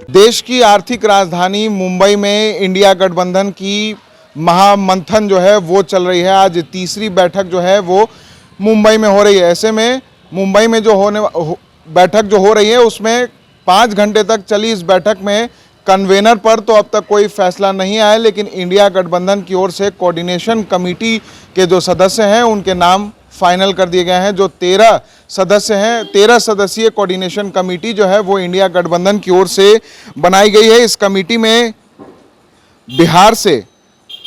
देश की आर्थिक राजधानी मुंबई में इंडिया गठबंधन की महामंथन जो है वो चल रही है। आज तीसरी बैठक जो है वो मुंबई में हो रही है। ऐसे में मुंबई में जो बैठक जो हो रही है उसमें 5 घंटे तक चली इस बैठक में कन्वेनर पर तो अब तक कोई फैसला नहीं आया, लेकिन इंडिया गठबंधन की ओर से कोऑर्डिनेशन कमेटी के जो सदस्य हैं उनके नाम फाइनल कर दिए गए हैं। जो 13 सदस्य हैं, 13 सदस्यीय कोऑर्डिनेशन कमेटी जो है वो इंडिया गठबंधन की ओर से बनाई गई है। इस कमेटी में बिहार से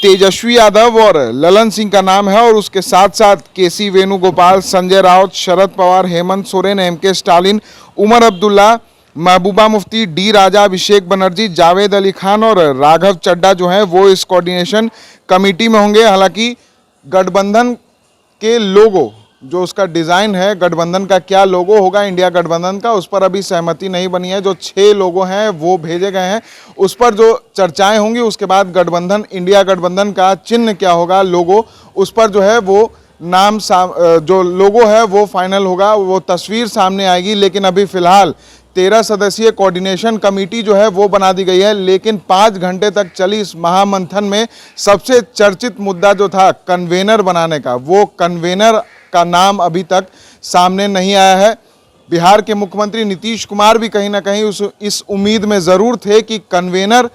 तेजस्वी यादव और ललन सिंह का नाम है और उसके साथ साथ केसी Venugopal, Sanjay Raut, Sharad Pawar, Hemant Soren, MK Stalin, Omar Abdullah, Mehbooba Mufti, D राजा, अभिषेक बनर्जी, जावेद अली खान और राघव चड्ढा जो हैं वो इस कोऑर्डिनेशन कमेटी में होंगे। हालांकि गठबंधन के लोगो जो उसका डिज़ाइन है, गठबंधन का क्या लोगो होगा इंडिया गठबंधन का, उस पर अभी सहमति नहीं बनी है। जो 6 लोगो हैं वो भेजे गए हैं, उस पर जो चर्चाएं होंगी। उसके बाद गठबंधन, इंडिया गठबंधन का चिन्ह क्या होगा, लोगो, उस पर जो है वो नाम जो लोगो है वो फाइनल होगा, वो तस्वीर सामने आएगी। लेकिन अभी फ़िलहाल 13 सदस्यीय कोऑर्डिनेशन कमेटी जो है वो बना दी गई है। लेकिन 5 घंटे तक चली इस महामंथन में सबसे चर्चित मुद्दा जो था कन्वेनर बनाने का, वो कन्वेनर का नाम अभी तक सामने नहीं आया है। बिहार के मुख्यमंत्री नीतीश कुमार भी कहीं ना कहीं इस उम्मीद में ज़रूर थे कि कन्वेनर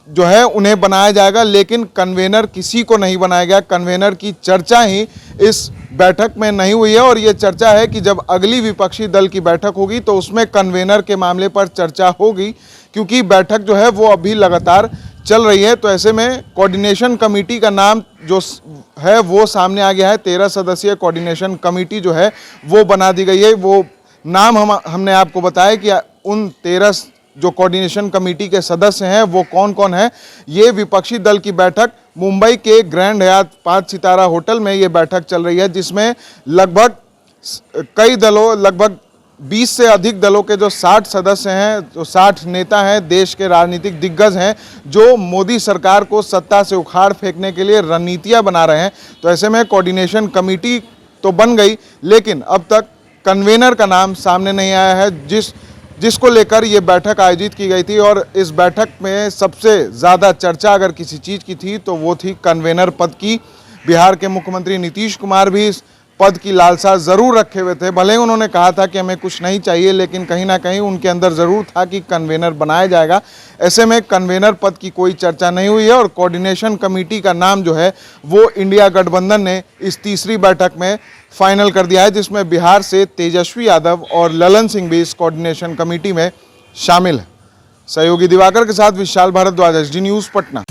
जो है उन्हें बनाया जाएगा, लेकिन कन्वेनर किसी को नहीं बनाया गया। कन्वेनर की चर्चा ही इस बैठक में नहीं हुई है और ये चर्चा है कि जब अगली विपक्षी दल की बैठक होगी तो उसमें कन्वेनर के मामले पर चर्चा होगी, क्योंकि बैठक जो है वो अभी लगातार चल रही है। तो ऐसे में कोऑर्डिनेशन कमेटी का नाम जो है वो सामने आ गया है। 13 सदस्यीय कोऑर्डिनेशन कमेटी जो है वो बना दी गई है। वो नाम हमने आपको बताया कि उन 13 जो कोऑर्डिनेशन कमेटी के सदस्य हैं वो कौन कौन है। ये विपक्षी दल की बैठक मुंबई के ग्रैंड हयात 5 सितारा होटल में ये बैठक चल रही है, जिसमें लगभग 20 से अधिक दलों के जो 60 सदस्य हैं, जो 60 नेता हैं, देश के राजनीतिक दिग्गज हैं, जो मोदी सरकार को सत्ता से उखाड़ फेंकने के लिए रणनीतियां बना रहे हैं। तो ऐसे में कोऑर्डिनेशन कमेटी तो बन गई, लेकिन अब तक कन्वेनर का नाम सामने नहीं आया है, जिसको लेकर ये बैठक आयोजित की गई थी। और इस बैठक में सबसे ज़्यादा चर्चा अगर किसी चीज़ की थी तो वो थी कन्वेनर पद की। बिहार के मुख्यमंत्री नीतीश कुमार भी इस पद की लालसा ज़रूर रखे हुए थे। भले ही उन्होंने कहा था कि हमें कुछ नहीं चाहिए, लेकिन कहीं ना कहीं उनके अंदर ज़रूर था कि कन्वेनर बनाया जाएगा। ऐसे में कन्वेनर पद की कोई चर्चा नहीं हुई है और कोऑर्डिनेशन कमेटी का नाम जो है वो इंडिया गठबंधन ने इस तीसरी बैठक में फाइनल कर दिया है, जिसमें बिहार से तेजस्वी यादव और ललन सिंह भी इस कोऑर्डिनेशन कमेटी में शामिल है। सहयोगी दिवाकर के साथ विशाल भारद्वाज, एसडी न्यूज़, पटना।